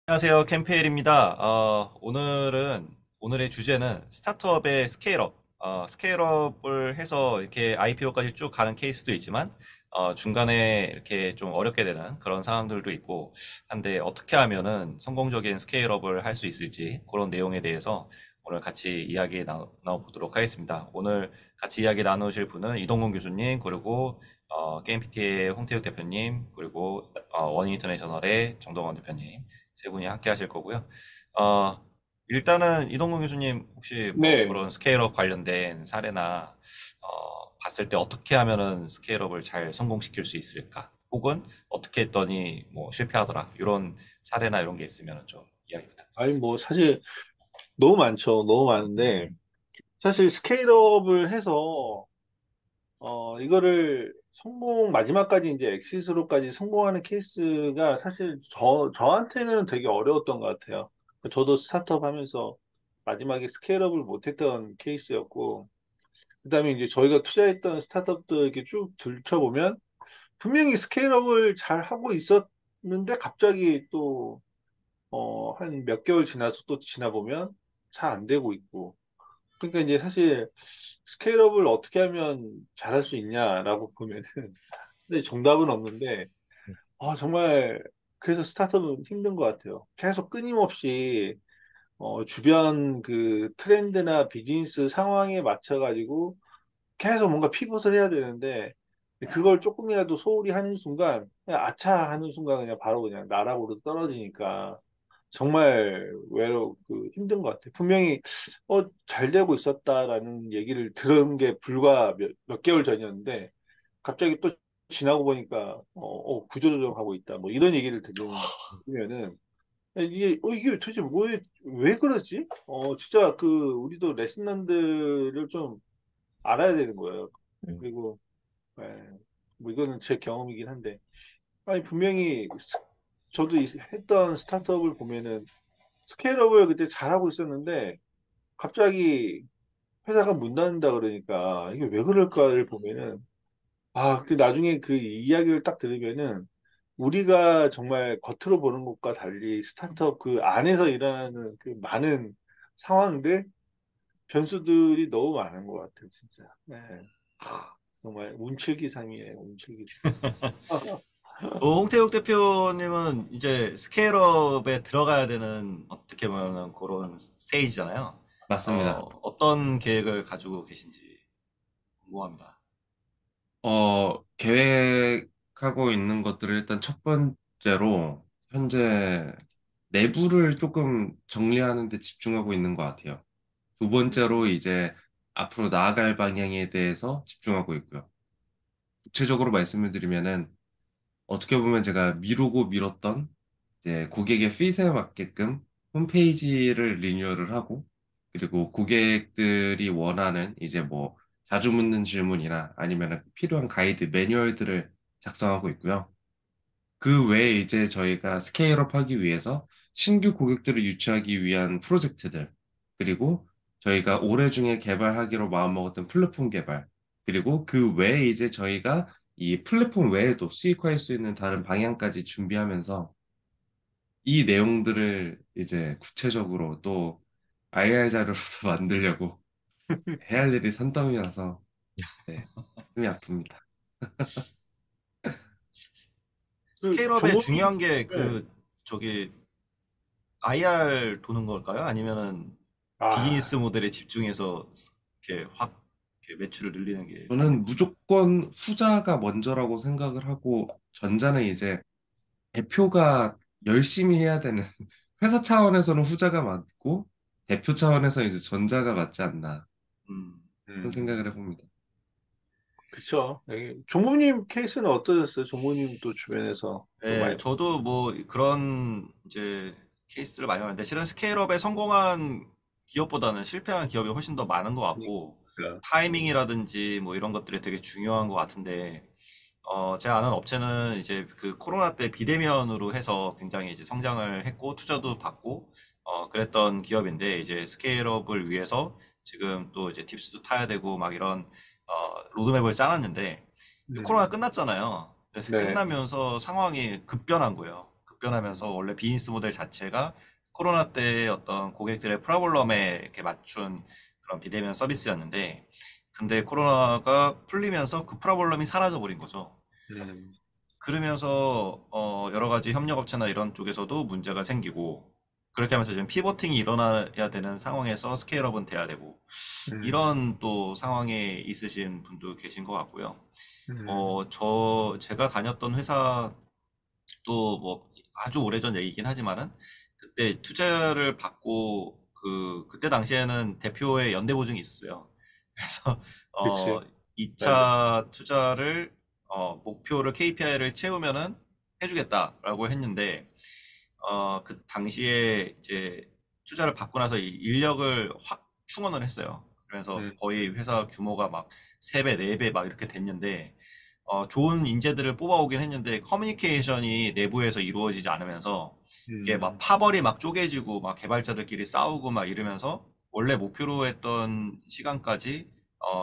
안녕하세요. 캠페일입니다. 오늘의 주제는 스타트업의 스케일업. 스케일업을 해서 이렇게 IPO까지 쭉 가는 케이스도 있지만, 중간에 이렇게 좀 어렵게 되는 그런 상황들도 있고, 한데 어떻게 하면은 성공적인 스케일업을 할 수 있을지, 그런 내용에 대해서 오늘 같이 이야기 나눠보도록 하겠습니다. 오늘 같이 이야기 나누실 분은 이동근 교수님, 그리고 게임PT의 홍태욱 대표님, 그리고 원인터내셔널의 정동원 대표님, 세 분이 함께 하실 거고요. 어, 일단은 이동근 교수님 혹시 뭐 네. 그런 스케일업 관련된 사례나 봤을 때 어떻게 하면은 스케일업을 잘 성공시킬 수 있을까? 혹은 어떻게 했더니 뭐 실패하더라. 이런 사례나 이런 게 있으면 좀 이야기 아니, 부탁드리겠습니다. 사실 너무 많죠. 너무 많은데, 사실 스케일업을 해서, 이거를 마지막까지 이제 엑시스로까지 성공하는 케이스가 사실 저한테는 되게 어려웠던 것 같아요. 저도 스타트업 하면서 마지막에 스케일업을 못했던 케이스였고, 그다음에 이제 저희가 투자했던 스타트업들 이렇게 쭉 들춰보면, 분명히 스케일업을 잘 하고 있었는데, 갑자기 또 한 몇 개월 지나서 또 지나보면 잘 안 되고 있고. 그러니까 이제 사실 스케일업을 어떻게 하면 잘할 수 있냐라고 보면은, 근데 정답은 없는데, 정말, 그래서 스타트업은 힘든 것 같아요. 계속 끊임없이, 주변 그 트렌드나 비즈니스 상황에 맞춰가지고 계속 뭔가 피벗을 해야 되는데, 그걸 조금이라도 소홀히 하는 순간, 그냥 아차 하는 순간 그냥 바로 그냥 나락으로 떨어지니까, 정말 힘든 것 같아요. 분명히, 잘 되고 있었다라는 얘기를 들은 게 불과 몇 개월 전이었는데, 갑자기 또 지나고 보니까, 구조조정하고 있다. 뭐 이런 얘기를 들으면은, 이게 도대체 왜 그러지? 진짜 우리도 레슨런들을 좀 알아야 되는 거예요. 그리고, 예, 뭐 이거는 제 경험이긴 한데, 아니, 분명히 저도 했던 스타트업을 보면은, 스케일업을 그때 잘하고 있었는데 갑자기 회사가 문 닫는다 그러니까 이게 왜 그럴까를 보면은 그 나중에 그 이야기를 딱 들으면은 우리가 정말 겉으로 보는 것과 달리 스타트업 그 안에서 일어나는 그 많은 상황들, 변수들이 너무 많은 것 같아요, 진짜. 네. 정말 운칠기삼이에요, 운칠기삼. 홍태욱 대표님은 이제 스케일업에 들어가야 되는 어떻게 보면 그런 스테이지잖아요. 맞습니다. 어떤 계획을 가지고 계신지 궁금합니다. 계획하고 있는 것들을 일단 첫 번째로 현재 내부를 조금 정리하는 데 집중하고 있는 것 같아요. 두 번째로 이제 앞으로 나아갈 방향에 대해서 집중하고 있고요. 구체적으로 말씀을 드리면은 어떻게 보면 제가 미루고 미뤘던 이제 고객의 핏에 맞게끔 홈페이지를 리뉴얼을 하고, 그리고 고객들이 원하는 이제 뭐 자주 묻는 질문이나 아니면 필요한 가이드 매뉴얼들을 작성하고 있고요. 그 외에 이제 저희가 스케일업 하기 위해서 신규 고객들을 유치하기 위한 프로젝트들, 그리고 저희가 올해 중에 개발하기로 마음먹었던 플랫폼 개발, 그리고 그 외에 이제 저희가 이 플랫폼 외에도 수익화할 수 있는 다른 방향까지 준비하면서 이 내용들을 이제 구체적으로 또 IR 자료로도 만들려고 해야 할 일이 산더미라서, 네, 숨이 아픕니다. 스케일업에 정보님, 중요한 게 네. 저기 IR 도는 걸까요? 아니면은 비즈니스 아, 모델에 집중해서 이렇게 확 이렇게 매출을 늘리는 게 맞는 저는 건가요? 무조건 후자가 먼저라고 생각을 하고, 전자는 이제 대표가 열심히 해야 되는, 회사 차원에서는 후자가 맞고 대표 차원에서 이제 전자가 맞지 않나, 음. 그런 생각을 해봅니다. 그쵸. 종무님 케이스는 어떠셨어요? 종무님 또 주변에서 또 네, 많이. 저도 뭐 그런 이제 케이스를 많이 봤는데 실은 스케일업에 성공한 기업보다는 실패한 기업이 훨씬 더 많은 것 같고 그러니까. 타이밍이라든지 뭐 이런 것들이 되게 중요한 것 같은데 제가 아는 업체는 이제 그 코로나 때 비대면으로 해서 굉장히 이제 성장을 했고 투자도 받고 그랬던 기업인데 이제 스케일업을 위해서 지금 또 이제 팁스도 타야 되고 막 이런 로드맵을 짜놨는데 코로나 음, 끝났잖아요. 그래서 네. 끝나면서 상황이 급변한 거예요. 급변하면서 원래 비즈니스 모델 자체가 코로나 때 어떤 고객들의 프로블럼에 이렇게 맞춘 그런 비대면 서비스였는데, 근데 코로나가 풀리면서 그 프로블럼이 사라져 버린 거죠. 음, 그러면서 여러 가지 협력업체나 이런 쪽에서도 문제가 생기고, 그렇게 하면서 지금 피보팅이 일어나야 되는 상황에서 스케일업은 돼야 되고, 음, 이런 또 상황에 있으신 분도 계신 것 같고요. 음, 제가 다녔던 회사도 뭐 아주 오래전 얘기긴 하지만은, 그때 투자를 받고, 그때 당시에는 대표의 연대 보증이 있었어요. 그래서, 어, 그치. 맞아. 2차 투자를, 목표를, KPI를 채우면은 해주겠다라고 했는데, 그 당시에 이제 투자를 받고 나서 이 인력을 확 충원을 했어요. 그래서 음, 거의 회사 규모가 막 3배, 4배 막 이렇게 됐는데, 좋은 인재들을 뽑아오긴 했는데, 커뮤니케이션이 내부에서 이루어지지 않으면서, 이게 막 음, 파벌이 막 쪼개지고, 막 개발자들끼리 싸우고 막 이러면서, 원래 목표로 했던 시간까지,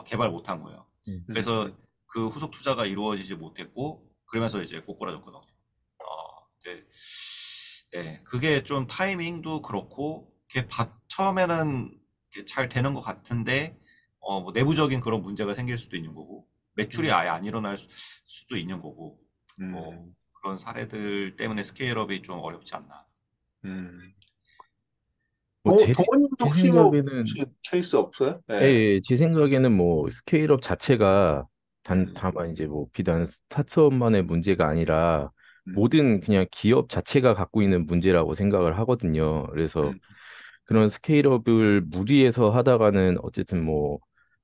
개발 못한 거예요. 그래서 음, 그 후속 투자가 이루어지지 못했고, 그러면서 이제 꼬꾸라졌거든요. 네. 네, 그게 좀 타이밍도 그렇고, 처음에는 이렇게 잘 되는 것 같은데, 뭐 내부적인 그런 문제가 생길 수도 있는 거고, 매출이 음, 아예 안 일어날 수도 있는 거고, 뭐 음, 그런 사례들 때문에 스케일업이 좀 어렵지 않나. 음. 뭐 제, 동원님도 제 혹시 뭐 생각에는 혹시 케이스 없어요? 예, 네. 예, 제 생각에는 뭐 스케일업 자체가 음, 다만 이제 뭐 비단 스타트업만의 문제가 아니라 음, 모든 그냥 기업 자체가 갖고 있는 문제라고 생각을 하거든요. 그래서 음, 그런 스케일업을 무리해서 하다가는 어쨌든 뭐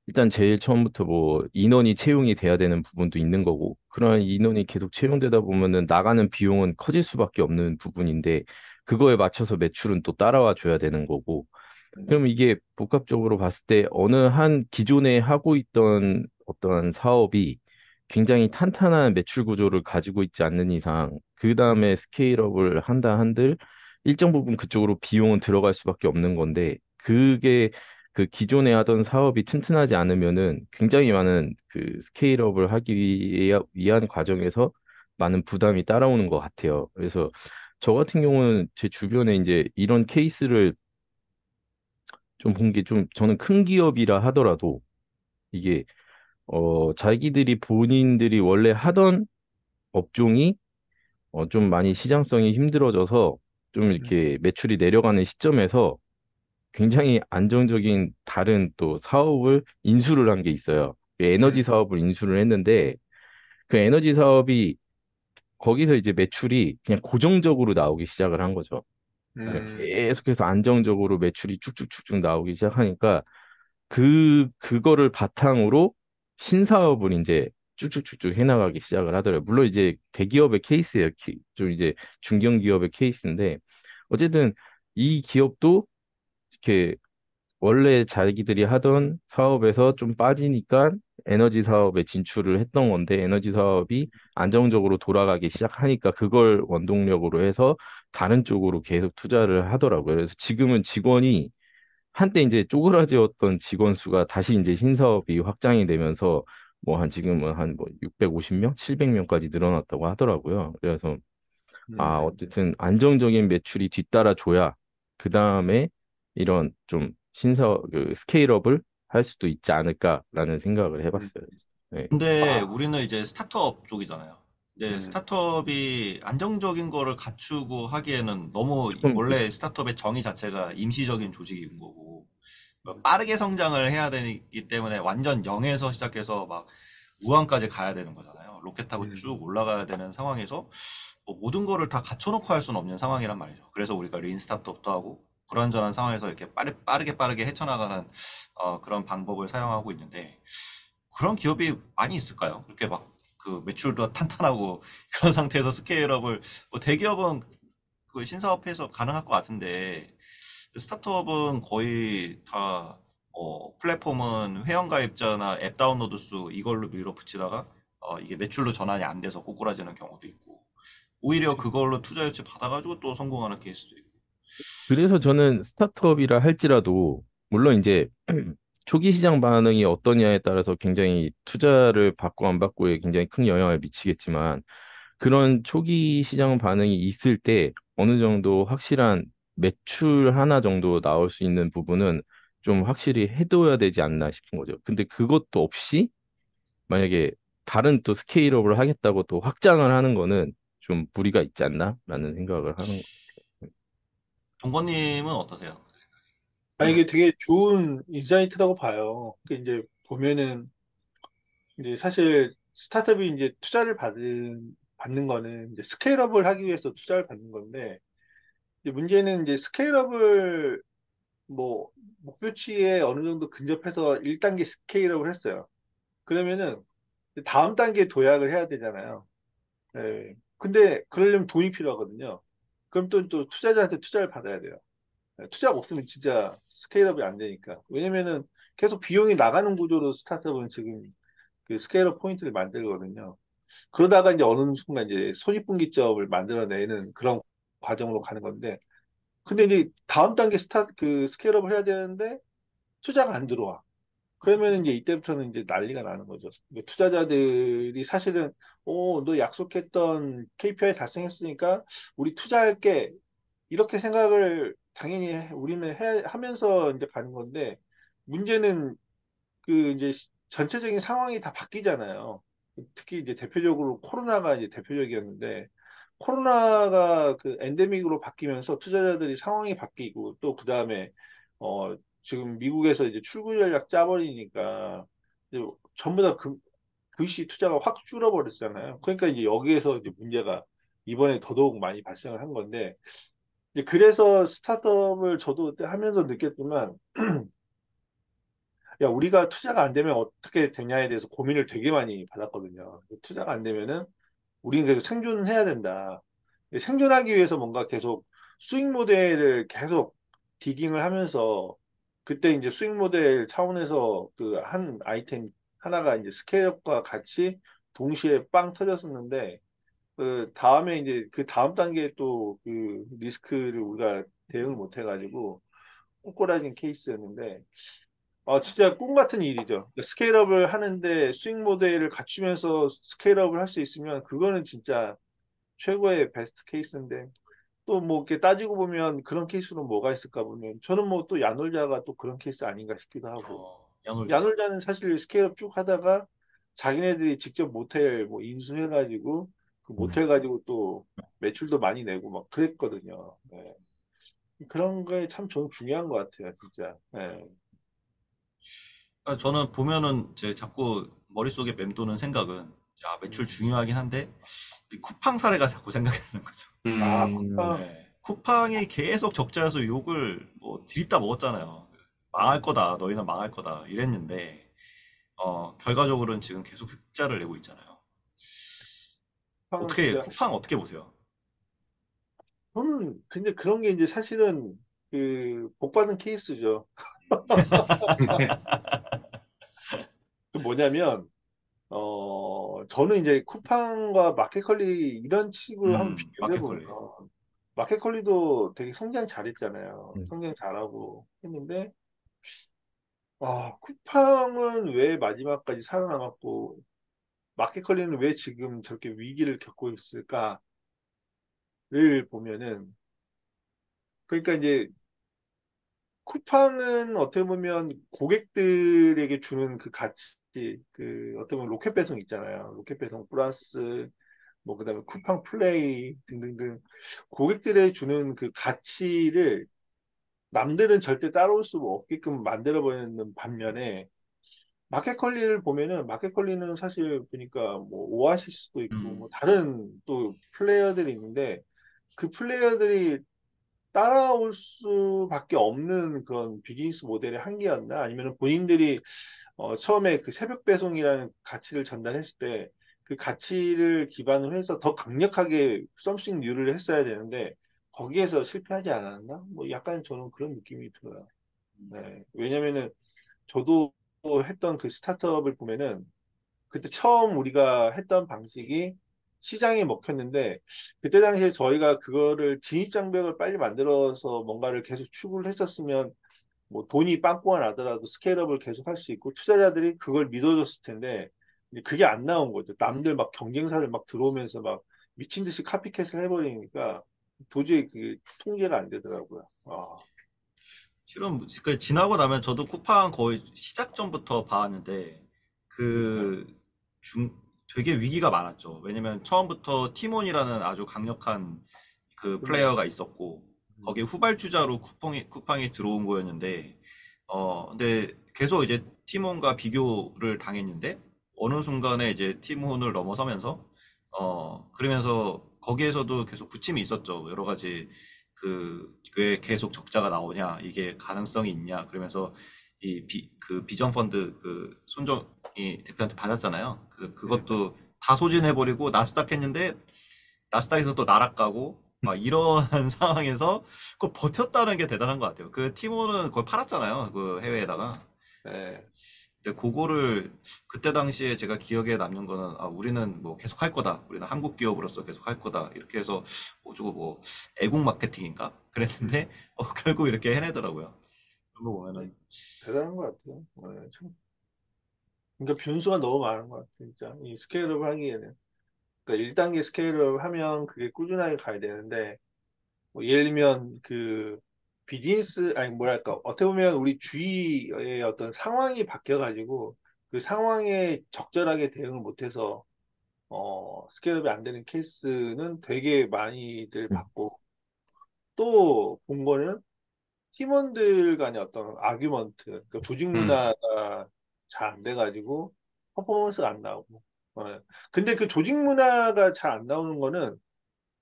일단 제일 처음부터 뭐 인원이 채용이 돼야 되는 부분도 있는 거고 그런 인원이 계속 채용되다 보면은 나가는 비용은 커질 수밖에 없는 부분인데 그거에 맞춰서 매출은 또 따라와 줘야 되는 거고 그럼 이게 복합적으로 봤을 때 어느 한 기존에 하고 있던 어떤 사업이 굉장히 탄탄한 매출 구조를 가지고 있지 않는 이상, 그 음, 다음에 스케일업을 한다 한들 일정 부분 그쪽으로 비용은 들어갈 수밖에 없는 건데, 그게 그 기존에 하던 사업이 튼튼하지 않으면은 굉장히 많은 그 스케일업을 하기 위한 과정에서 많은 부담이 따라오는 것 같아요. 그래서 저 같은 경우는 제 주변에 이제 이런 케이스를 좀 본 게 좀 저는 큰 기업이라 하더라도 이게 자기들이 본인들이 원래 하던 업종이 좀 많이 시장성이 힘들어져서 좀 음, 이렇게 매출이 내려가는 시점에서 굉장히 안정적인 다른 또 사업을 인수를 한 게 있어요. 그 에너지 음, 사업을 인수를 했는데 그 에너지 사업이 거기서 이제 매출이 그냥 고정적으로 나오기 시작을 한 거죠. 그러니까 음, 계속해서 안정적으로 매출이 쭉쭉쭉쭉 나오기 시작하니까 그거를 바탕으로 신사업을 이제 쭉쭉쭉쭉 해나가기 시작을 하더라고요. 물론 이제 대기업의 케이스예요. 좀 이제 중견기업의 케이스인데 어쨌든 이 기업도 이렇게 원래 자기들이 하던 사업에서 좀 빠지니까 에너지 사업에 진출을 했던 건데 에너지 사업이 안정적으로 돌아가기 시작하니까 그걸 원동력으로 해서 다른 쪽으로 계속 투자를 하더라고요. 그래서 지금은 직원이 한때 이제 쪼그라졌던 직원 수가 다시 이제 신사업이 확장이 되면서 뭐 한 지금은 한 뭐 650명, 700명까지 늘어났다고 하더라고요. 그래서 음, 어쨌든 안정적인 매출이 뒤따라줘야 그 다음에 이런 좀 그 스케일업을 할 수도 있지 않을까라는 생각을 음. 해봤어요. 네. 근데 아, 우리는 이제 스타트업 쪽이잖아요. 근데 음, 스타트업이 안정적인 거를 갖추고 하기에는 너무 좀 원래 스타트업의 정의 자체가 임시적인 조직인 거고, 빠르게 성장을 해야 되기 때문에 완전 0에서 시작해서 막 무한까지 가야 되는 거잖아요. 로켓 타고 쭉 음, 올라가야 되는 상황에서 뭐 모든 거를 다 갖춰놓고 할 수는 없는 상황이란 말이죠. 그래서 우리가 린 스타트업도 하고 불완전한 상황에서 이렇게 빠르게 헤쳐나가는 그런 방법을 사용하고 있는데, 그런 기업이 많이 있을까요? 그렇게 막 그 매출도 탄탄하고 그런 상태에서 스케일업을, 뭐 대기업은 그 신사업해서 가능할 것 같은데, 스타트업은 거의 다 플랫폼은 회원가입자나 앱 다운로드 수 이걸로 밀어붙이다가 이게 매출로 전환이 안 돼서 꼬꾸라지는 경우도 있고, 오히려 그치. 그걸로 투자 유치 받아가지고 또 성공하는 케이스도 있고. 그래서 저는 스타트업이라 할지라도 물론 이제 초기 시장 반응이 어떠냐에 따라서 굉장히 투자를 받고 안 받고에 굉장히 큰 영향을 미치겠지만 그런 초기 시장 반응이 있을 때 어느 정도 확실한 매출 하나 정도 나올 수 있는 부분은 좀 확실히 해둬야 되지 않나 싶은 거죠. 근데 그것도 없이 만약에 다른 또 스케일업을 하겠다고 또 확장을 하는 거는 좀 무리가 있지 않나라는 생각을 하는 거. 동건님은 어떠세요? 아, 이게 되게 좋은 인사이트라고 봐요. 그 이제 보면은 이제 사실 스타트업이 이제 받는 거는 이제 스케일업을 하기 위해서 투자를 받는 건데, 이제 문제는 이제 스케일업을 뭐 목표치에 어느 정도 근접해서 1단계 스케일업을 했어요. 그러면은 다음 단계에 도약을 해야 되잖아요. 네. 근데 그러려면 돈이 필요하거든요. 그럼 또 투자자한테 투자를 받아야 돼요. 네, 투자가 없으면 진짜 스케일업이 안 되니까. 왜냐면은 계속 비용이 나가는 구조로 스타트업은 지금 그 스케일업 포인트를 만들거든요. 그러다가 이제 어느 순간 이제 손익분기점을 만들어내는 그런 과정으로 가는 건데, 근데 이제 다음 단계 그 스케일업을 해야 되는데 투자가 안 들어와. 그러면 이제 이때부터는 이제 난리가 나는 거죠. 이제 투자자들이 사실은, 너 약속했던 KPI 달성했으니까 우리 투자할게. 이렇게 생각을 당연히 우리는 하면서 이제 가는 건데, 문제는 그 이제 전체적인 상황이 다 바뀌잖아요. 특히 이제 대표적으로 코로나가 이제 대표적이었는데, 코로나가 그 엔데믹으로 바뀌면서 투자자들이 상황이 바뀌고 또 그다음에 어 지금 미국에서 이제 출구 전략 짜버리니까 이제 전부 다 VC 투자가 확 줄어버렸잖아요. 그러니까 이제 여기에서 이제 문제가 이번에 더더욱 많이 발생을 한 건데, 이제 그래서 스타트업을 저도 그때 하면서 느꼈지만, 야, 우리가 투자가 안 되면 어떻게 되냐에 대해서 고민을 되게 많이 받았거든요. 투자가 안 되면은 우리는 계속 생존해야 된다. 생존하기 위해서 뭔가 계속 수익 모델을 계속 디깅을 하면서, 그때 이제 수익 모델 차원에서 그 한 아이템 하나가 이제 스케일업과 같이 동시에 빵 터졌었는데, 그 다음에 이제 그 다음 단계에 또 그 리스크를 우리가 대응을 못 해가지고 꼬꾸라진 케이스였는데, 진짜 꿈 같은 일이죠. 스케일업을 하는데 수익 모델을 갖추면서 스케일업을 할 수 있으면 그거는 진짜 최고의 베스트 케이스인데, 또 뭐 이렇게 따지고 보면 그런 케이스로 뭐가 있을까 보면 저는 뭐 또 야놀자가 또 그런 케이스 아닌가 싶기도 하고. 양놀자요. 야놀자는 사실 스케일업 쭉 하다가 자기네들이 직접 모텔 뭐 인수해가지고 그 음. 모텔 가지고 또 매출도 많이 내고 막 그랬거든요. 네. 그런 거에 참 저는 중요한 것 같아요, 진짜. 네. 그러니까 저는 보면은 제 자꾸 머릿속에 맴도는 생각은, 야, 매출 음. 중요하긴 한데 이 쿠팡 사례가 자꾸 생각이 나는 거죠. 아, 음, 쿠팡. 네. 쿠팡이 계속 적자여서 욕을 뭐 드립다 먹었잖아요. 망할 거다, 너희는 망할 거다 이랬는데 결과적으로는 지금 계속 흑자를 내고 있잖아요. 쿠팡은 어떻게 진짜 쿠팡 어떻게 보세요? 저는 근데 그런 게 이제 사실은 그 복받은 케이스죠. 그 뭐냐면 저는 이제 쿠팡과 마켓컬리 이런 식으로 한번 비교를 해보면, 마켓컬리. 마켓컬리도 되게 성장 잘했잖아요. 음. 성장 잘하고 했는데, 쿠팡은 왜 마지막까지 살아남았고 마켓컬리는 왜 지금 저렇게 위기를 겪고 있을까를 보면은, 그러니까 이제 쿠팡은 어떻게 보면 고객들에게 주는 그 가치, 그 어떻게 보면 로켓 배송 있잖아요. 로켓 배송 플러스 뭐 그다음에 쿠팡 플레이 등등등, 고객들에 주는 그 가치를 남들은 절대 따라올 수 없게끔 만들어 버리는 반면에, 마켓컬리를 보면은 마켓컬리는 사실 보니까 뭐 오아시스도 있고 음, 뭐 다른 또 플레이어들이 있는데, 그 플레이어들이 따라올 수밖에 없는 그런 비즈니스 모델의 한계였나? 아니면 본인들이 처음에 그 새벽 배송이라는 가치를 전달했을 때 그 가치를 기반으로 해서 더 강력하게 썸씽 뉴를 했어야 되는데 거기에서 실패하지 않았나? 뭐 약간 저는 그런 느낌이 들어요. 네. 왜냐면은 저도 했던 그 스타트업을 보면은 그때 처음 우리가 했던 방식이 시장에 먹혔는데, 그때 당시에 저희가 그거를 진입장벽을 빨리 만들어서 뭔가를 계속 추구를 했었으면 뭐 돈이 빵꾸가 나더라도 스케일업을 계속 할 수 있고 투자자들이 그걸 믿어줬을 텐데, 이제 그게 안 나온 거죠. 남들 막 경쟁사를 막 들어오면서 막 미친 듯이 카피캣을 해버리니까 도저히 그게 통제가 안 되더라고요. 실은 그 지나고 나면 저도 쿠팡 거의 시작 전부터 봐왔는데 그러니까. 그 중 되게 위기가 많았죠. 왜냐면 처음부터 티몬이라는 아주 강력한 그 그러니까. 플레이어가 있었고 거기에 후발주자로 쿠팡이 들어온 거였는데 근데 계속 이제 티몬과 비교를 당했는데 어느 순간에 이제 티몬을 넘어서면서 그러면서 거기에서도 계속 부침이 있었죠. 여러 가지 그 왜 계속 적자가 나오냐, 이게 가능성이 있냐, 그러면서 그 비전 펀드 그 손정이 대표한테 받았잖아요. 네. 그것도 다 소진해버리고 나스닥 했는데 나스닥에서 또 나락가고 막 이런 상황에서 그 버텼다는 게 대단한 것 같아요. 그 티모는 그걸 팔았잖아요. 그 해외에다가. 네. 근데 그거를 그때 당시에 제가 기억에 남는 거는 우리는 뭐 계속 할 거다. 우리는 한국 기업으로서 계속 할 거다. 이렇게 해서 저거 뭐 애국 마케팅인가? 그랬는데 결국 이렇게 해내더라고요. 그런 거 네. 보면은 대단한 것 같아요. 참. 그러니까 변수가 너무 많은 것 같아요. 진짜 이 스케일업 하기에는. 그러니까 1단계 스케일업 하면 그게 꾸준하게 가야 되는데 뭐 예를 들면 그 비즈니스 아니 뭐랄까 어떻게 보면 우리 주위의 어떤 상황이 바뀌어가지고 그 상황에 적절하게 대응을 못해서 스케일업이 안 되는 케이스는 되게 많이들 봤고 또 본 거는 팀원들 간의 어떤 아규먼트, 그러니까 조직 음, 문화가 잘 안 돼가지고 퍼포먼스가 안 나오고. 근데 그 조직 문화가 잘 안 나오는 거는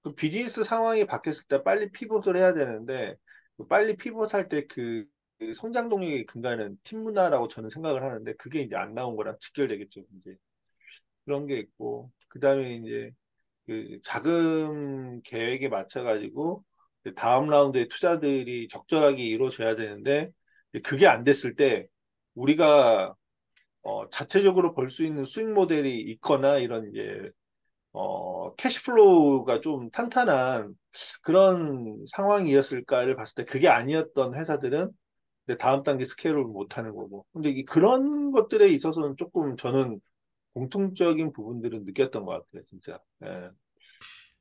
그 비즈니스 상황이 바뀌었을 때 빨리 피봇을 해야 되는데 그 빨리 피봇할 때 그 성장 동력의 근간은 팀 문화라고 저는 생각을 하는데 그게 이제 안 나온 거랑 직결되겠죠. 이제 그런 게 있고 그다음에 이제 그 자금 계획에 맞춰가지고 그 다음 라운드의 투자들이 적절하게 이루어져야 되는데 그게 안 됐을 때 우리가 자체적으로 벌 수 있는 수익 모델이 있거나 이런 이제 캐시플로우가 좀 탄탄한 그런 상황이었을까를 봤을 때 그게 아니었던 회사들은 이제 다음 단계 스케일을 못 하는 거고. 근데 그런 것들에 있어서는 조금 저는 공통적인 부분들은 느꼈던 것 같아요, 진짜. 예.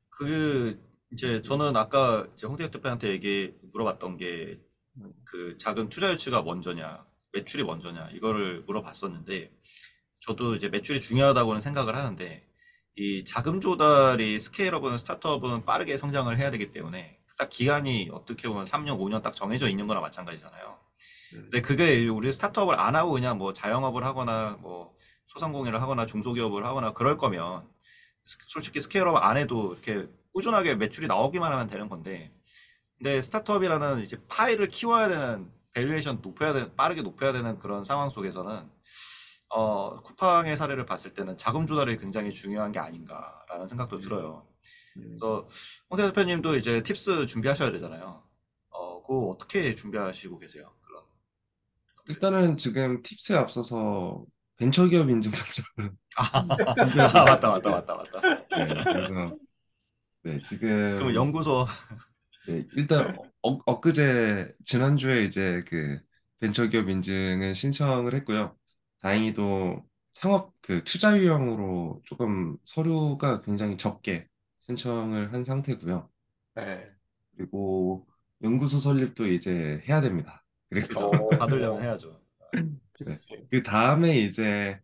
그 이제 저는 아까 이제 홍대 대표한테 물어봤던 게 음, 그 자금 투자 유치가 먼저냐, 매출이 먼저냐 이거를 물어봤었는데 저도 이제 매출이 중요하다고는 생각을 하는데 이 자금 조달이 스케일업은 스타트업은 빠르게 성장을 해야 되기 때문에 딱 기간이 어떻게 보면 3년, 5년 딱 정해져 있는 거나 마찬가지잖아요. 음, 근데 그게 우리 스타트업을 안 하고 그냥 뭐 자영업을 하거나 뭐 소상공인을 하거나 중소기업을 하거나 그럴 거면 솔직히 스케일업 안 해도 이렇게 꾸준하게 매출이 나오기만 하면 되는 건데 근데 스타트업이라는 이제 파일을 키워야 되는 밸류에이션 빠르게 높여야 되는 그런 상황 속에서는 쿠팡의 사례를 봤을 때는 자금 조달이 굉장히 중요한 게 아닌가라는 생각도 음, 들어요. 음. 그래서 홍대 대표님도 이제 팁스 준비하셔야 되잖아요. 그거 어떻게 준비하시고 계세요? 그런 것들. 일단은 지금 팁스에 앞서서 벤처기업 인증 절차를 준비하고 맞다, 있습니다. 맞다, 맞다, 맞다. 네, 그래서 네, 그럼 지금 연구소, 네, 일단 엊그제 지난주에 이제 그 벤처기업 인증은 신청을 했고요. 다행히도 창업 그 투자 유형으로 조금 서류가 굉장히 적게 신청을 한 상태고요. 네. 그리고 연구소 설립도 이제 해야 됩니다. 그리고 그죠? 받으려면 해야죠. 네, 그치. 그 다음에 이제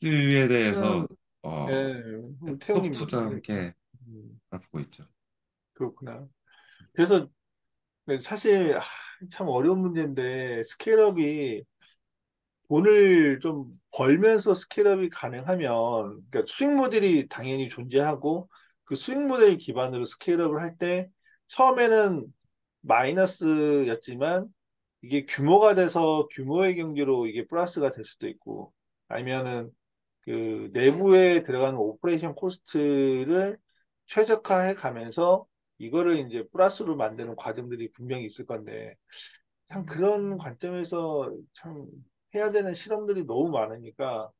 에 대해서 어, 예, 우리 태용님 소프트와 얘기를 했죠. 함께 음, 알아보고 있죠. 그렇구나. 그래서 사실 참 어려운 문제인데 스케일업이 돈을 좀 벌면서 스케일업이 가능하면 그러니까 수익 모델이 당연히 존재하고 그 수익 모델 기반으로 스케일업을 할 때 처음에는 마이너스였지만 이게 규모가 돼서 규모의 경제로 이게 플러스가 될 수도 있고 아니면은 그 내부에 들어가는 오퍼레이션 코스트를 최적화해 가면서 이거를 이제 플러스로 만드는 과정들이 분명히 있을 건데 참 그런 관점에서 참 해야 되는 실험들이 너무 많으니까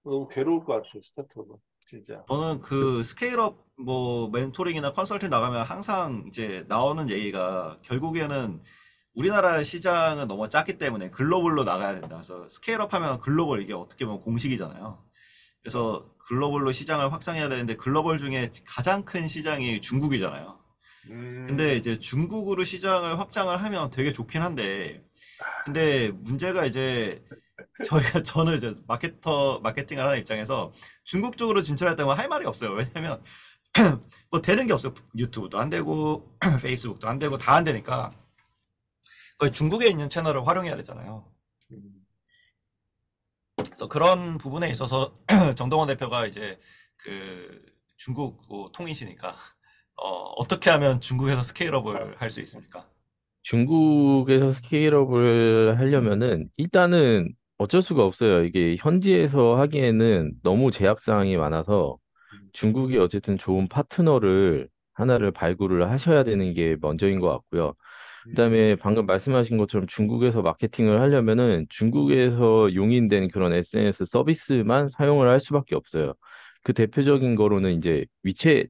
너무 괴로울 것 같아요, 스타트업은. 진짜. 저는 그 스케일업 뭐 멘토링이나 컨설팅 나가면 항상 이제 나오는 얘기가 결국에는 우리나라 시장은 너무 작기 때문에 글로벌로 나가야 된다. 그래서 스케일업 하면 글로벌 이게 어떻게 보면 공식이잖아요. 그래서 글로벌로 시장을 확장해야 되는데 글로벌 중에 가장 큰 시장이 중국이잖아요. 근데 음, 이제 중국으로 시장을 확장을 하면 되게 좋긴 한데, 근데 문제가 이제 저는 이제 마케팅을 하는 입장에서 중국 쪽으로 진출했다면 할 말이 없어요. 왜냐면 뭐 되는 게 없어요. 유튜브도 안 되고 페이스북도 안 되고 다 안 되니까 거의 중국에 있는 채널을 활용해야 되잖아요. 음. 그래서 그런 부분에 있어서 정동원 대표가 이제 그 중국 통이시니까 어떻게 하면 중국에서 스케일업을 할 수 있습니까? 중국에서 스케일업을 하려면은 일단은 어쩔 수가 없어요. 이게 현지에서 하기에는 너무 제약사항이 많아서 중국이 어쨌든 좋은 파트너를 하나를 발굴을 하셔야 되는 게 먼저인 것 같고요. 그다음에 방금 말씀하신 것처럼 중국에서 마케팅을 하려면은 중국에서 용인된 그런 SNS 서비스만 사용을 할 수밖에 없어요. 그 대표적인 거로는 이제 위챗이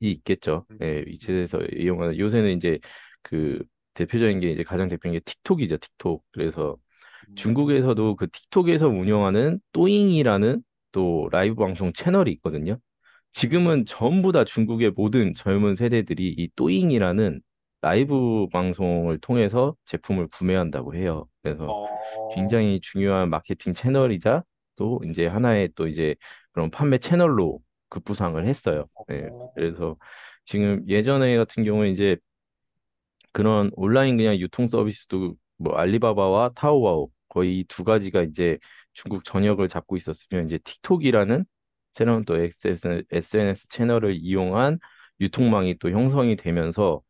있겠죠. 예, 위챗에서 이용하는 요새는 이제 그 대표적인 게 이제 가장 대표적인 게 틱톡이죠, 틱톡. 그래서 중국에서도 그 틱톡에서 운영하는 또잉이라는 또 라이브 방송 채널이 있거든요. 지금은 전부 다 중국의 모든 젊은 세대들이 이 또잉이라는 라이브 방송을 통해서 제품을 구매한다고 해요. 그래서 어, 굉장히 중요한 마케팅 채널이자 또 이제 하나의 또 이제 그런 판매 채널로 급부상을 했어요. 예. 어, 그래서 지금 예전에 같은 경우에 이제 그런 온라인 그냥 유통 서비스도 뭐 알리바바와 타오바오 거의 이 두 가지가 이제 중국 전역을 잡고 있었으면 이제 틱톡이라는 새로운 또 SNS 채널을 이용한 유통망이 또 형성이 되면서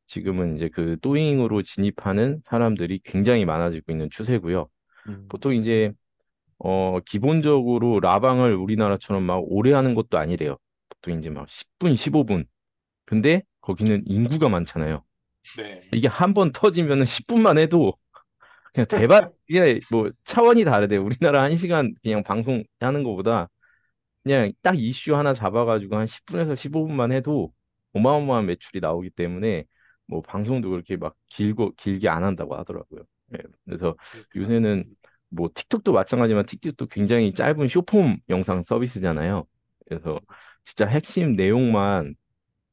지금은 이제 그 또잉으로 진입하는 사람들이 굉장히 많아지고 있는 추세고요. 음, 보통 이제 기본적으로 라방을 우리나라처럼 막 오래 하는 것도 아니래요. 보통 이제 막 10분, 15분. 근데 거기는 인구가 많잖아요. 네. 이게 한 번 터지면은 10분만 해도 그냥 대박, 이게 뭐 차원이 다르대. 우리나라 1시간 그냥 방송하는 것보다 그냥 딱 이슈 하나 잡아가지고 한 10분에서 15분만 해도 어마어마한 매출이 나오기 때문에 뭐 방송도 그렇게 막 길게 안 한다고 하더라고요. 예, 그래서 그렇구나. 요새는 뭐 틱톡도 마찬가지지만 틱톡도 굉장히 짧은 쇼폼 영상 서비스잖아요. 그래서 진짜 핵심 내용만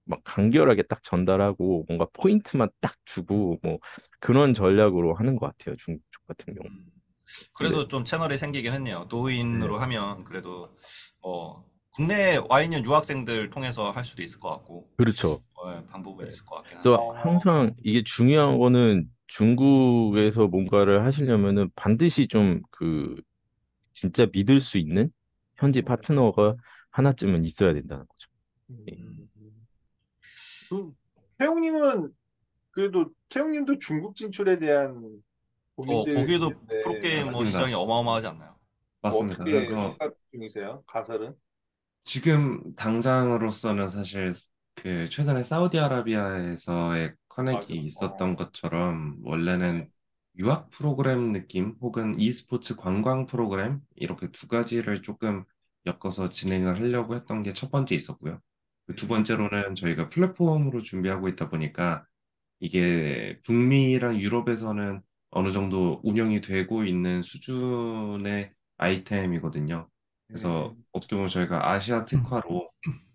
막 간결하게 딱 전달하고 뭔가 포인트만 딱 주고 뭐 그런 전략으로 하는 것 같아요. 중국 쪽 같은 경우. 음, 근데 그래도 좀 채널이 생기긴 했네요. 네, 노인으로 하면 그래도 국내에 와 있는 유학생들 통해서 할 수도 있을 것 같고 그렇죠. 방법은 네. 있을 것 같긴 그래서 하네요. 항상 어, 이게 중요한 거는 중국에서 뭔가를 하시려면은 반드시 좀 그 진짜 믿을 수 있는 현지 음, 파트너가 하나쯤은 있어야 된다는 거죠. 예. 음. 음. 그, 태용님은 그래도 태용님도 중국 진출에 대한 고민들이 거기도 있는데 프로게이머 시장이 맞습니다. 어마어마하지 않나요? 뭐 맞습니다. 어떻게 그래서 생각 중이세요? 가설은? 지금 당장으로서는 사실 그 최근에 사우디아라비아에서의 맞아. 커넥이 있었던 어, 것처럼 네. 원래는 유학 프로그램 느낌 혹은 e스포츠 관광 프로그램 이렇게 두 가지를 조금 엮어서 진행을 하려고 했던 게 첫 번째 있었고요. 그 두 음, 번째로는 저희가 플랫폼으로 준비하고 있다 보니까 이게 북미랑 유럽에서는 어느 정도 운영이 되고 있는 수준의 아이템이거든요. 그래서 음, 어떻게 보면 저희가 아시아 특화로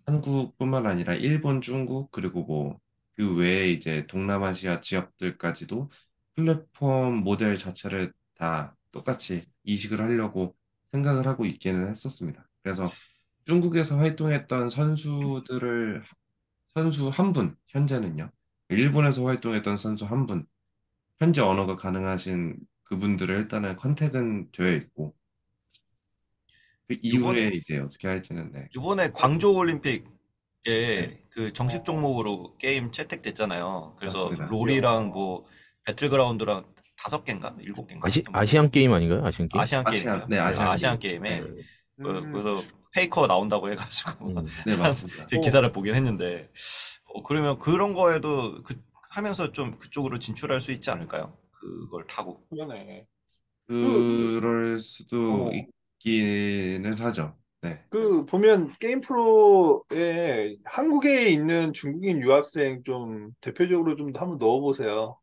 한국뿐만 아니라 일본, 중국, 그리고 뭐 그 외에 이제 동남아시아 지역들까지도 플랫폼 모델 자체를 다 똑같이 이식을 하려고 생각을 하고 있기는 했었습니다. 그래서 중국에서 활동했던 선수 한 분, 현재는요. 일본에서 활동했던 선수 한 분, 현지 언어가 가능하신 그분들을 일단은 컨택은 되어 있고, 그 이번에 이후에 이제 어떻게 할지는 네. 이번에 광저우 올림픽에 네, 그 정식 어, 종목으로 게임 채택됐잖아요. 그래서 맞습니다. 롤이랑 뭐 배틀그라운드랑 5개인가? 7개인가? 하여튼 뭐 아시안 게임 아닌가요? 아시안 게임? 아시안 아시안, 게임인가요? 네, 네, 아시안 아시안 게임. 네. 게임에 음, 그래서 페이커 나온다고 해가지고 네, 맞습니다. 제 어, 기사를 보긴 했는데 그러면 그런 거에도 하면서 좀 그쪽으로 진출할 수 있지 않을까요? 그걸 타고. 그러네. 그, 그럴 수도 어, 있기는 하죠. 네. 보면 게임 프로에 한국에 있는 중국인 유학생 좀 대표적으로 좀 한번 넣어보세요.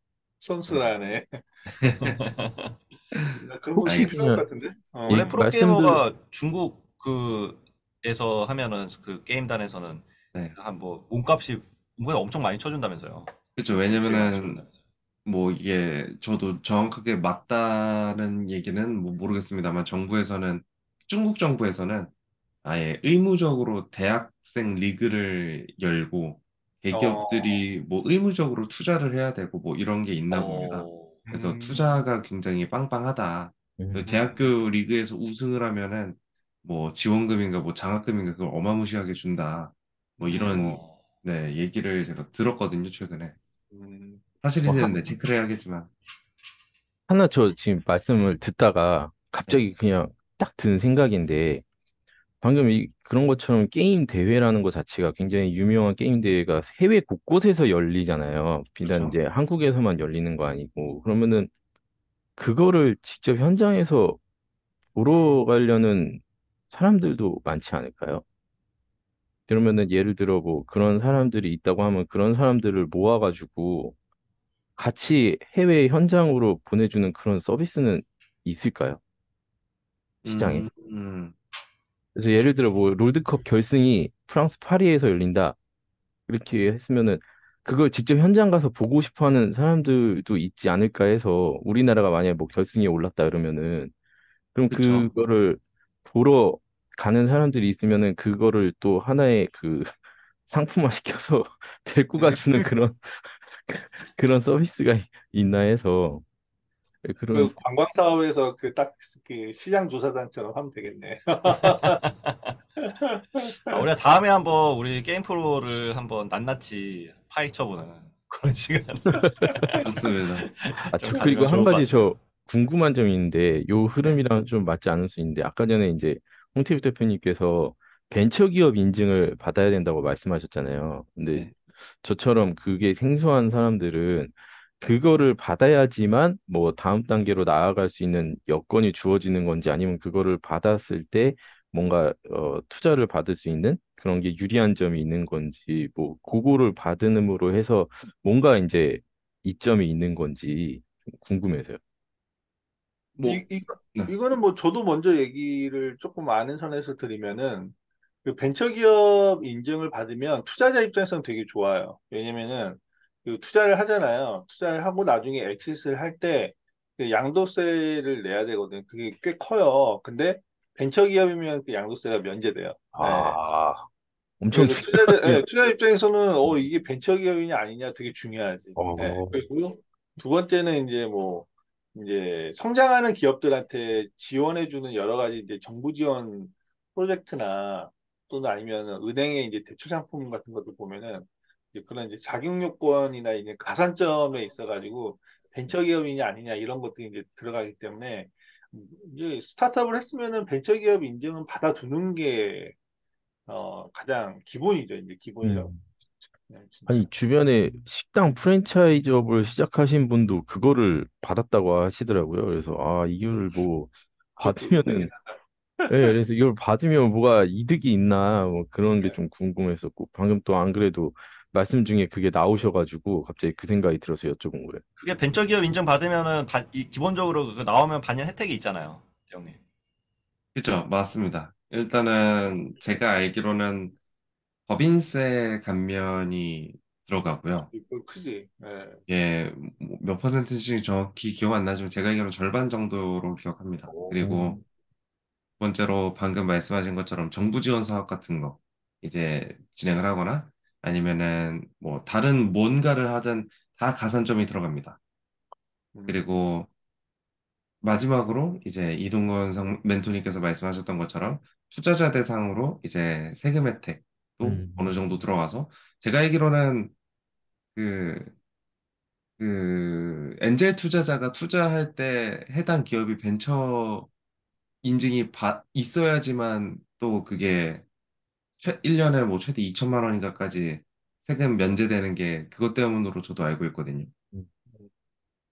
네. 선수단에. 그런 거 혹시 괜찮을 알겠습니다. 것 그냥 같은데? 원래 어, 말씀드 프로게이머가 중국 그 에서 하면은 그 게임단에서는 네. 한 뭐 몸값이 엄청 많이 쳐준다면서요. 그렇죠. 제일 많이 왜냐면은 쳐준다면서요. 뭐 이게 저도 정확하게 맞다는 얘기는 뭐 모르겠습니다만 중국 정부에서는 아예 의무적으로 대학생 리그를 열고 어, 대기업들이 뭐 의무적으로 투자를 해야 되고 뭐 이런 게 있나 봅니다. 어, 그래서 음, 투자가 굉장히 빵빵하다. 그리고 음. 음, 대학교 리그에서 우승을 하면은 뭐 지원금인가 뭐 장학금인가 그걸 어마무시하게 준다. 뭐 이런 음, 어, 네, 얘기를 제가 들었거든요, 최근에. 음, 뭐 사실인지는 네, 체크를 해야겠지만. 하나 저 지금 말씀을 듣다가 네. 갑자기 그냥 딱 든 생각인데 방금 그런 것처럼 게임 대회라는 것 자체가 굉장히 유명한 게임 대회가 해외 곳곳에서 열리잖아요. 비단 그렇죠. 이제 한국에서만 열리는 거 아니고 그러면은 그거를 직접 현장에서 보러 가려는 사람들도 많지 않을까요? 그러면은 예를 들어 뭐 그런 사람들이 있다고 하면 그런 사람들을 모아가지고 같이 해외 현장으로 보내주는 그런 서비스는 있을까요? 시장에? 음, 음, 그래서 예를 들어 뭐 롤드컵 결승이 프랑스 파리에서 열린다. 이렇게 했으면은 그걸 직접 현장 가서 보고 싶어 하는 사람들도 있지 않을까 해서 우리나라가 만약에 뭐 결승에 올랐다 그러면은 그럼 그쵸. 그거를 보러 가는 사람들이 있으면은 그거를 또 하나의 그 상품화 시켜서 데리고 가주는 그런 서비스가 있나 해서 그런 그 관광 사업에서 그 딱 그 시장 조사단처럼 하면 되겠네. 우리가 다음에 한번 우리 게임 프로를 한번 낱낱이 파헤쳐보는 그런 시간 좋습니다. 좀 저 그리고 가지면 한 좋을 것 가지 저 같습니다. 궁금한 점이 있는데 요 네, 흐름이랑 좀 맞지 않을 수 있는데 아까 전에 이제 홍태우 대표님께서 벤처기업 인증을 받아야 된다고 말씀하셨잖아요. 근데 네. 저처럼 그게 생소한 사람들은 그거를 받아야지만 뭐 다음 단계로 나아갈 수 있는 여건이 주어지는 건지 아니면 그거를 받았을 때 뭔가 투자를 받을 수 있는 그런 게 유리한 점이 있는 건지 뭐 그거를 받음으로 해서 뭔가 이제 이점이 있는 건지 좀 궁금해서요. 뭐, 이, 네. 이거는 뭐 저도 먼저 얘기를 조금 아는 선에서 드리면은 그 벤처기업 인증을 받으면 투자자 입장에서는 되게 좋아요. 왜냐면은 그 투자를 하잖아요. 투자를 하고 나중에 엑시스를 할 때 그 양도세를 내야 되거든요. 그게 꽤 커요. 근데 벤처기업이면 그 양도세가 면제돼요. 예. 아, 엄청 그래서 중요하네요. 투자 입장에서는 이게 벤처기업이냐 아니냐 되게 중요하지. 예. 어, 그리고 두 번째는 이제 뭐 이제 성장하는 기업들한테 지원해주는 여러 가지 이제 정부 지원 프로젝트나 또는 아니면 은행의 이제 대출 상품 같은 것도 보면은 이제 그런 이제 자격 요건이나 이제 가산점에 있어가지고 벤처기업이냐 아니냐 이런 것들이 이제 들어가기 때문에 이제 스타트업을 했으면은 벤처기업 인증은 받아두는 게 가장 기본이죠. 이제 기본이라고. 음. 그냥 진짜. 아니, 주변에 식당 프랜차이즈업을 시작하신 분도 그거를 받았다고 하시더라고요. 그래서, 아, 이거를 뭐, 그것도 은행에. 받으면은, 예, 그래서 이걸 받으면 뭐가 이득이 있나, 뭐 그런 게 좀 궁금했었고, 방금 또 안 그래도 말씀 중에 그게 나오셔가지고, 갑자기 그 생각이 들어서 여쭤본 거예요. 그게 벤처기업 인증 받으면은 기본적으로 그거 나오면 받는 혜택이 있잖아요, 대형님. 그죠. 맞습니다. 일단은 제가 알기로는 법인세 감면이 들어가고요. 그거 크지. 예. 예, 뭐몇 퍼센트씩 정확히 기억 안 나지만 제가 알기로는 절반 정도로 기억합니다. 그리고 오. 두 번째로 방금 말씀하신 것처럼 정부 지원 사업 같은 거 이제 진행을 하거나 아니면은 뭐 다른 뭔가를 하든 다 가산점이 들어갑니다. 음, 그리고 마지막으로 이제 멘토님께서 말씀하셨던 것처럼 투자자 대상으로 이제 세금 혜택도 어느 음, 정도 들어가서 제가 알기로는 그, 엔젤 투자자가 투자할 때 해당 기업이 벤처 인증이 있어야지만 또 그게 1년에 뭐 최대 2천만 원인가까지 세금 면제되는 게 그것 때문으로 저도 알고 있거든요. 음,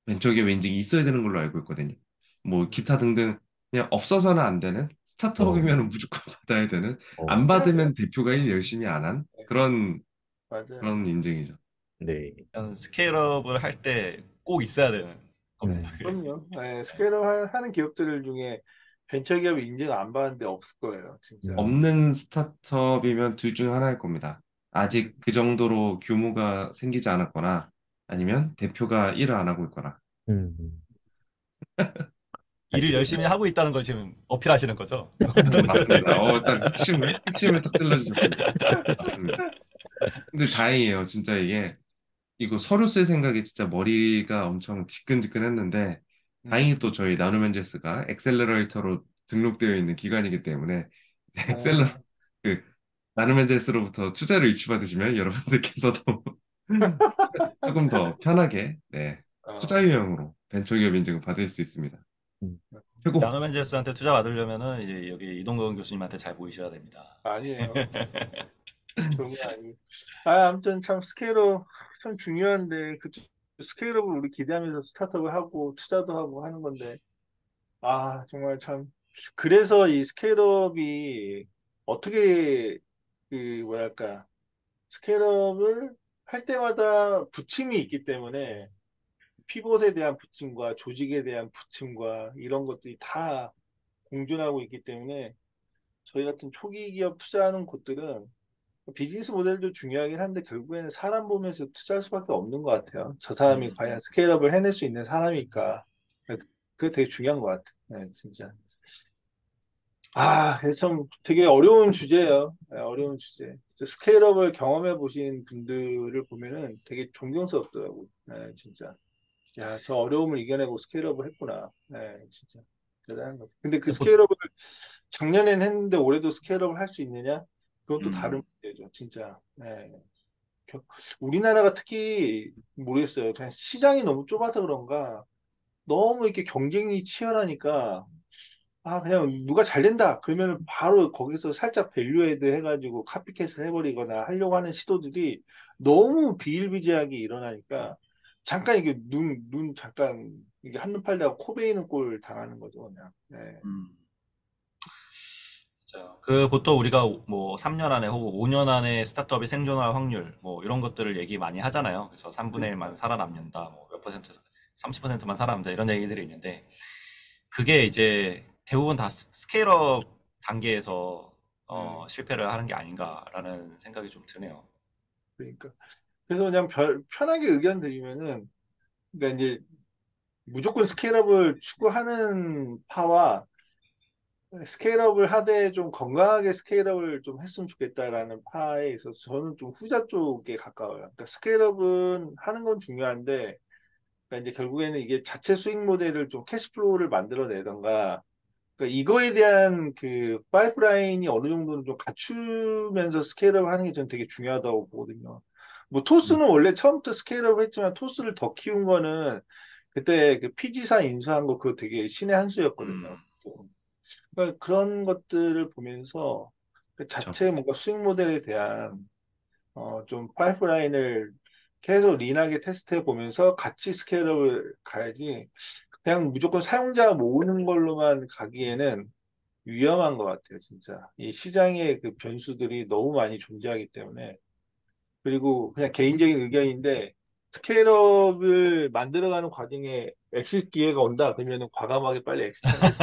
벤처기업 인증이 있어야 되는 걸로 알고 있거든요. 뭐 기타 등등 그냥 없어서는 안 되는 어, 스타트업이면 무조건 받아야 되는 안 어, 해야 돼요. 받으면 대표가 일 열심히 안 한 네, 맞아요. 그런 인증이죠. 네. 스케일업을 할 때 꼭 있어야 되는 겁니다. 음, 그게. 그럼요. 예, 네. 스케일업 하는 기업들 중에 벤처기업 인증 안 받는데 없을 거예요, 진짜. 없는 스타트업이면 둘 중 하나일 겁니다. 음. 아직 그 정도로 규모가 생기지 않았거나 아니면 대표가 일을 안 하고 있거나. 음, 일을 알겠습니다. 열심히 하고 있다는 걸 지금 어필하시는 거죠? 맞습니다. 딱 핵심을 딱 찔러주셨군요. 맞습니다. 근데 다행이에요. 진짜 이거 서류 쓸 생각에 진짜 머리가 엄청 지끈지끈했는데 음. 다행히 또 저희 나노멘제스가 엑셀러레이터로 등록되어 있는 기관이기 때문에 엑셀러 아, 그 나노멘제스로부터 투자를 유치받으시면 여러분들께서도 조금 더 편하게 투자 어, 유형으로 벤처기업 인증을 받을 수 있습니다. 음, 최고. 나노벤져스한테 투자 받으려면은 이제 여기 이동건 교수님한테 잘 보이셔야 됩니다. 아니에요. 그런 거 아니고. 아, 아무튼 참 스케일업 참 중요한데, 그 스케일업을 우리 기대하면서 스타트업을 하고 투자도 하고 하는 건데, 아, 정말 참. 그래서 이 스케일업이 어떻게, 그, 뭐랄까, 스케일업을 할 때마다 부침이 있기 때문에, 피봇에 대한 부침과 조직에 대한 부침과 이런 것들이 다 공존하고 있기 때문에, 저희 같은 초기 기업 투자하는 곳들은 비즈니스 모델도 중요하긴 한데 결국에는 사람 보면서 투자할 수밖에 없는 것 같아요. 저 사람이 과연 스케일업을 해낼 수 있는 사람일까? 그게 되게 중요한 것 같아요. 네, 진짜. 아, 그래서 참 되게 어려운 주제예요. 네, 어려운 주제. 진짜 스케일업을 경험해 보신 분들을 보면은 되게 존경스럽더라고요. 네, 진짜. 야, 저 어려움을 이겨내고 스케일업을 했구나. 네, 진짜. 대단한 것 같아요. 근데 그 스케일업을 작년에는 했는데 올해도 스케일업을 할 수 있느냐? 그건 또 다른 문제죠, 진짜. 네. 겨- 우리나라가 특히 모르겠어요. 그냥 시장이 너무 좁아서 그런가 너무 이렇게 경쟁이 치열하니까 아 그냥 누가 잘 된다 그러면 바로 거기서 살짝 밸류에드 해가지고 카피캣을 해버리거나 하려고 하는 시도들이 너무 비일비재하게 일어나니까 잠깐 이게 눈 잠깐 이게 한눈 팔다가 코 베이는 꼴 당하는 거죠, 그냥. 네. 음. 맞아요. 그 보통 우리가 뭐 3년 안에 혹은 5년 안에 스타트업이 생존할 확률 뭐 이런 것들을 얘기 많이 하잖아요. 그래서 3분의 1만 살아남는다, 뭐 몇 퍼센트, 30%만 살아남는다 이런 얘기들이 있는데 그게 이제 대부분 다 스케일업 단계에서 음, 실패를 하는 게 아닌가라는 생각이 좀 드네요. 그러니까 그래서 그냥 편하게 의견 드리면은 그러니까 이제 무조건 스케일업을 추구하는 파와 스케일업을 하되 좀 건강하게 스케일업을 좀 했으면 좋겠다라는 파에 있어서 저는 좀 후자 쪽에 가까워요. 그러니까 스케일업은 하는 건 중요한데, 그러니까 이제 결국에는 이게 자체 수익 모델을 좀 캐시플로우를 만들어내던가, 그러니까 이거에 대한 그 파이프라인이 어느 정도는 좀 갖추면서 스케일업을 하는 게 저는 되게 중요하다고 보거든요. 뭐 토스는 원래 처음부터 스케일업을 했지만 토스를 더 키운 거는 그때 그 피지사 인수한 거 그거 되게 신의 한 수였거든요. 음, 그러니까 그런 것들을 보면서 그 그렇죠. 자체 뭔가 수익 모델에 대한 좀 파이프라인을 계속 린하게 테스트해 보면서 같이 스케일업을 가야지 그냥 무조건 사용자 모으는 걸로만 가기에는 위험한 것 같아요, 진짜. 이 시장의 그 변수들이 너무 많이 존재하기 때문에. 그리고 그냥 개인적인 의견인데 스케일업을 만들어가는 과정에 엑sit 기회가 온다 그러면 과감하게 빨리 엑시트하는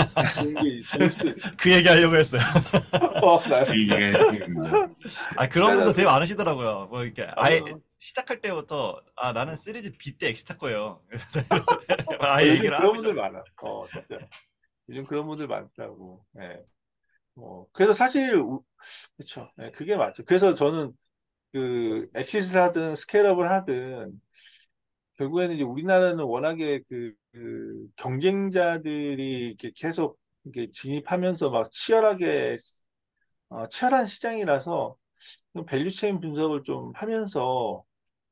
게 좋을 수도 있어요. 그 얘기 하려고 했어요. 나 그 얘기가 핵심입니다. 아, 그런 분도 되게 투자자들 많으시더라고요. 뭐 이렇게 아예 맞아요. 시작할 때부터 아 나는 시리즈 B 때 엑스타 거예요. 아예 요즘 얘기를 그런 하고 분들 있어요. 많아. 진짜. 요즘 그런 분들 많더라고. 예. 그래서 사실, 그쵸. 예, 그게 맞죠. 그래서 저는 그, 엑시스를 하든 스케일업을 하든, 결국에는 이제 우리나라는 워낙에 그 경쟁자들이 이렇게 계속 이렇게 진입하면서 막 치열한 시장이라서 밸류체인 분석을 좀 하면서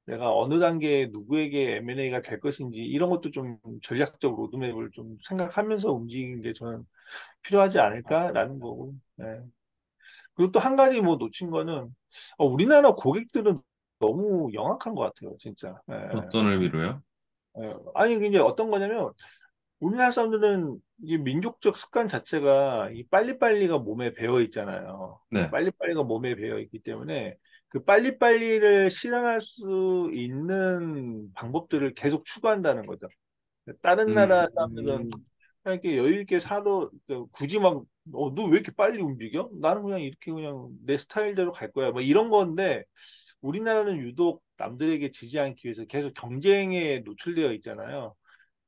내가 어느 단계에 누구에게 M&A가 될 것인지 이런 것도 좀 전략적 로드맵을 좀 생각하면서 움직이는 게 저는 필요하지 않을까라는 거고. 네. 그리고 또 한 가지 뭐 놓친 거는 우리나라 고객들은 너무 영악한 것 같아요, 진짜. 예, 어떤 의미로요? 아니 이게 어떤 거냐면 우리나라 사람들은 이 민족적 습관 자체가 이 빨리빨리가 몸에 배어 있잖아요. 네. 빨리빨리가 몸에 배어 있기 때문에 그 빨리빨리를 실현할 수 있는 방법들을 계속 추구한다는 거죠. 다른 나라 사람들은 음, 그냥 이렇게 여유 있게 사도 굳이 막 너 왜 이렇게 빨리 움직여? 나는 그냥 이렇게 그냥 내 스타일대로 갈 거야. 뭐 이런 건데 우리나라는 유독 남들에게 지지 않기 위해서 계속 경쟁에 노출되어 있잖아요.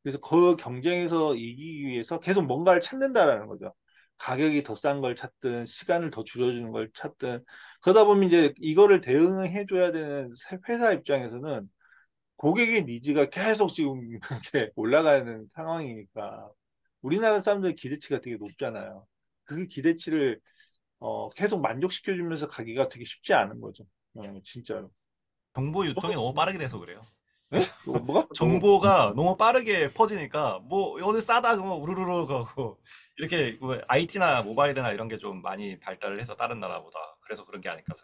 그래서 그 경쟁에서 이기기 위해서 계속 뭔가를 찾는다라는 거죠. 가격이 더 싼 걸 찾든 시간을 더 줄여주는 걸 찾든 그러다 보면 이제 이거를 대응해 줘야 되는 회사 입장에서는 고객의 니즈가 계속 지금 이렇게 올라가는 상황이니까 우리나라 사람들 기대치가 되게 높잖아요. 그 기대치를 계속 만족시켜주면서 가기가 되게 쉽지 않은 거죠. 진짜로. 정보 유통이 너무 빠르게 돼서 그래요. 예? 뭐가? 정보가 너무 빠르게 퍼지니까 뭐 오늘 싸다 그러면 우르르르 가고 이렇게 뭐 IT나 모바일이나 이런 게 좀 많이 발달을 해서 다른 나라보다 그래서 그런 게 아닐까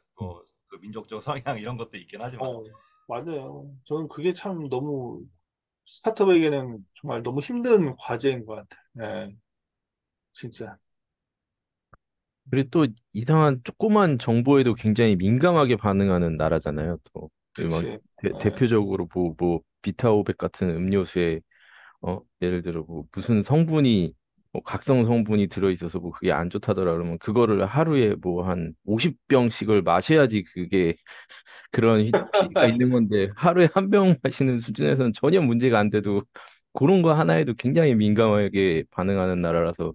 그 민족적 성향 이런 것도 있긴 하지만 어, 맞아요. 저는 그게 참 너무 스타트업에게는 정말 너무 힘든 과제인 것 같아요. 네, 진짜. 그리고 또 이상한 조그만 정보에도 굉장히 민감하게 반응하는 나라잖아요. 또. 막 그치. 네. 대표적으로 뭐 비타오백 같은 음료수에 예를 들어 뭐 무슨 성분이 뭐 각성 성분이 들어있어서 뭐 그게 안 좋다더라 그러면 그거를 하루에 뭐 한 50병씩을 마셔야지 그게 그런 피해가 있는 건데 하루에 한 병 마시는 수준에서는 전혀 문제가 안 돼도 그런 거 하나에도 굉장히 민감하게 반응하는 나라라서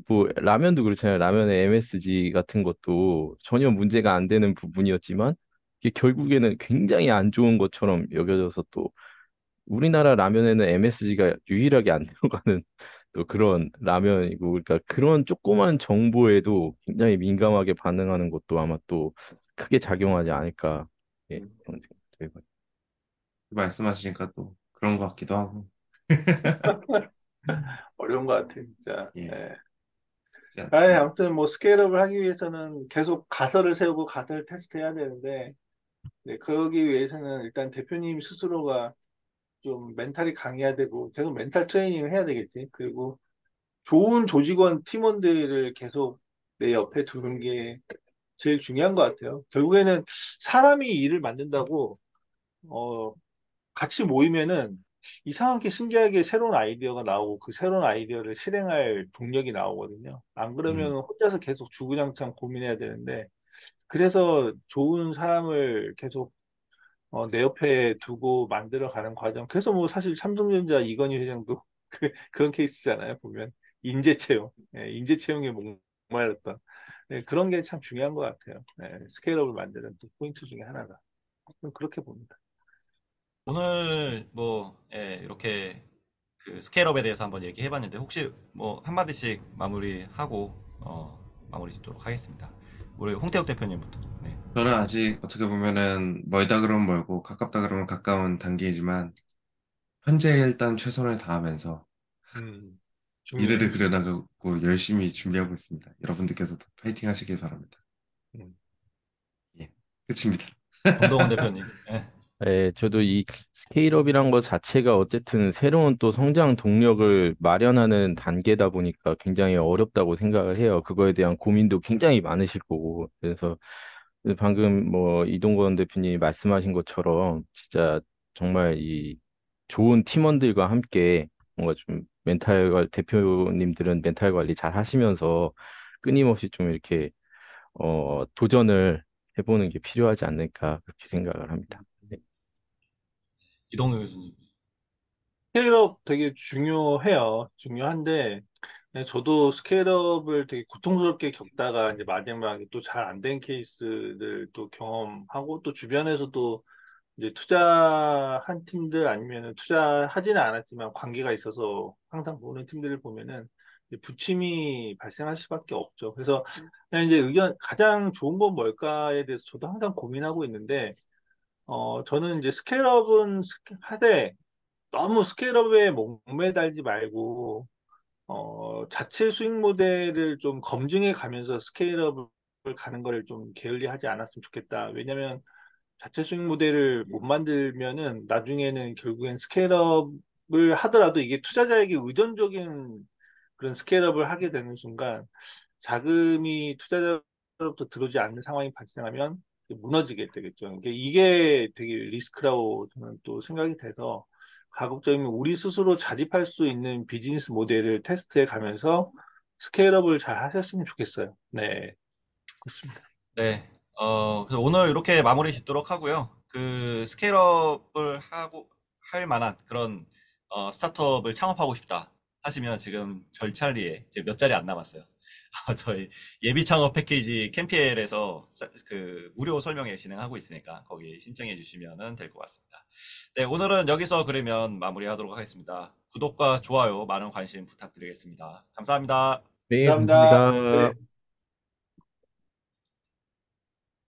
뭐 라면도 그렇잖아요. 라면의 MSG 같은 것도 전혀 문제가 안 되는 부분이었지만 이게 결국에는 굉장히 안 좋은 것처럼 여겨져서 또 우리나라 라면에는 MSG가 유일하게 안 들어가는 또 그런 라면이고, 그러니까 그런 조그만 정보에도 굉장히 민감하게 반응하는 것도 아마 또 크게 작용하지 않을까. 예, 그런 생각도 해봐요. 말씀하시니까 또 그런 것 같기도 하고. 어려운 것 같아요, 진짜. 예, 네. 쉽지 아이, 않습니다. 아무튼 뭐 스케일업을 하기 위해서는 계속 가설을 세우고 가설을 테스트해야 되는데, 네, 그러기 위해서는 일단 대표님 스스로가 좀 멘탈이 강해야 되고, 계속 멘탈 트레이닝을 해야 되겠지. 그리고 좋은 조직원, 팀원들을 계속 내 옆에 두는 게 제일 중요한 것 같아요. 결국에는 사람이 일을 만든다고, 어, 같이 모이면은 이상하게 신기하게 새로운 아이디어가 나오고 그 새로운 아이디어를 실행할 동력이 나오거든요. 안 음, 그러면 혼자서 계속 주구장창 고민해야 되는데, 그래서 좋은 사람을 계속 내 옆에 두고 만들어가는 과정. 그래서 뭐 사실 삼성전자 이건희 회장도 그런 케이스잖아요. 보면 인재 채용, 인재 채용에 목말랐던 그런 게 참 중요한 것 같아요. 스케일업을 만드는 또 포인트 중에 하나가 저는 그렇게 봅니다. 오늘 뭐 이렇게 그 스케일업에 대해서 한번 얘기해봤는데 혹시 뭐 한마디씩 마무리하고 마무리 짓도록 하겠습니다. 우리 홍태욱 대표님부터. 네. 저는 아직 어떻게 보면은 멀다 그러면 멀고 가깝다 그러면 가까운 단계이지만 현재 일단 최선을 다하면서 음, 미래를 중요해요. 그려나가고 열심히 준비하고 있습니다. 여러분들께서도 파이팅 하시길 바랍니다. 음. 예, 끝입니다. 정동원 대표님. 네. 예, 저도 이 스케일업이란 것 자체가 어쨌든 새로운 또 성장 동력을 마련하는 단계다 보니까 굉장히 어렵다고 생각을 해요. 그거에 대한 고민도 굉장히 많으실 거고. 그래서 방금 뭐 이동건 대표님이 말씀하신 것처럼 진짜 정말 이 좋은 팀원들과 함께 뭔가 좀 대표님들은 멘탈 관리 잘 하시면서 끊임없이 좀 이렇게 도전을 해보는 게 필요하지 않을까 그렇게 생각을 합니다. 네. 이동규 교수님. 스케일업 되게 중요해요. 중요한데 저도 스케일업을 되게 고통스럽게 겪다가 이제 마지막에 또 잘 안 된 케이스를 또 경험하고 또 주변에서도 이제 투자한 팀들 아니면은 투자하지는 않았지만 관계가 있어서 항상 보는 팀들을 보면은 이제 부침이 발생할 수밖에 없죠. 그래서 그냥 이제 가장 좋은 건 뭘까에 대해서 저도 항상 고민하고 있는데 저는 이제 스케일업은 하되 너무 스케일업에 목매달지 말고 자체 수익 모델을 좀 검증해 가면서 스케일업을 가는 거를 좀 게을리하지 않았으면 좋겠다. 왜냐면 자체 수익 모델을 못 만들면은 나중에는 결국엔 스케일업을 하더라도 이게 투자자에게 의존적인 그런 스케일업을 하게 되는 순간 자금이 투자자로부터 들어오지 않는 상황이 발생하면 무너지게 되겠죠. 이게 되게 리스크라고 저는 또 생각이 돼서 가급적이면 우리 스스로 자립할 수 있는 비즈니스 모델을 테스트해 가면서 스케일업을 잘 하셨으면 좋겠어요. 네, 그렇습니다. 네. 그래서 오늘 이렇게 마무리 짓도록 하고요. 그 스케일업을 할 만한 그런 스타트업을 창업하고 싶다 하시면 지금 절차리에 이제 몇 자리 안 남았어요. 저희 예비 창업 패키지 캠피엘에서 그 무료 설명회 진행하고 있으니까 거기 신청해 주시면 될 것 같습니다. 네, 오늘은 여기서 그러면 마무리하도록 하겠습니다. 구독과 좋아요 많은 관심 부탁드리겠습니다. 감사합니다. 네, 감사합니다. 감사합니다. 네.